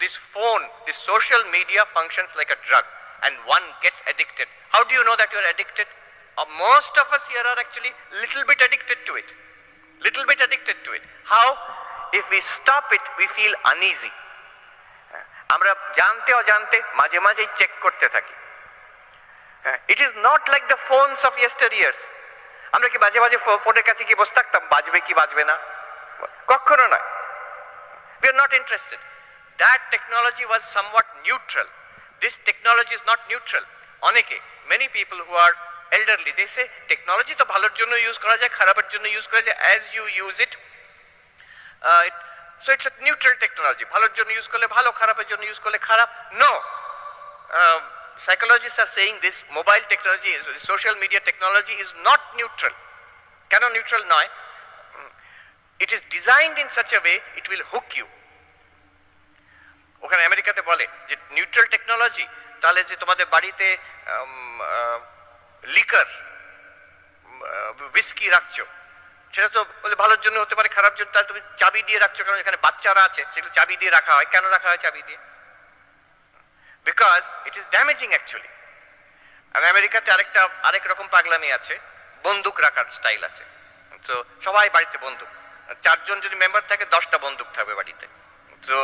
this phone, this social media functions like a drug, and one gets addicted. How do you know that you are addicted? Most of us here are actually little bit addicted to it. Little bit addicted to it. How? If we stop it, we feel uneasy. আমরা জানতে অজান্তে মাঝে মাঝেই check করতে থাকি। It is not like the phones of yesteryears. আমরা কি মাঝে মাঝে ফোনের কাছে কি বসে থাকতাম, বাজবে কি বাজবে না? কখনো নয়। We are not interested. That technology was somewhat neutral. This technology is not neutral. অনেকে, many people who are elderly, they say technology তো ভালোর জন্য ইউজ করা যায়, খারাপের জন্য ইউজ করা যায়, as you use it. So it's a neutral technology. ভালোর জন্য ইউজ করলে ভালো, খারাপের জন্য ইউজ করলে খারাপ। No. Psychologists are saying this mobile technology, social media technology is not neutral. কেন neutral নয়? It is designed in such a way it will hook you. ওখানে আমেরিকাতে বলে যে নিউট্রাল টেকনোলজি, তাহলে যে তোমাদের বাড়িতে লিকার, হুইস্কি রাখছো, সেটা তো বলে ভালোর জন্য হতে পারে, খারাপ জন্য। তাহলে তুমি চাবি দিয়ে রাখছো, কারণ এখানে বাচ্চারা আছে, সেগুলো চাবি দিয়ে রাখা হয়। কেন রাখা হয় চাবি দিয়ে? Because it is damaging actually. আর আমেরিকাতে আরেক রকম পাগলামি আছে, বন্দুক রাখার স্টাইল আছে। তো সবাই বাড়িতে বন্দুক, 4 জন যদি মেম্বার থাকে 10টা বন্দুক থাকবে বাড়িতে। তো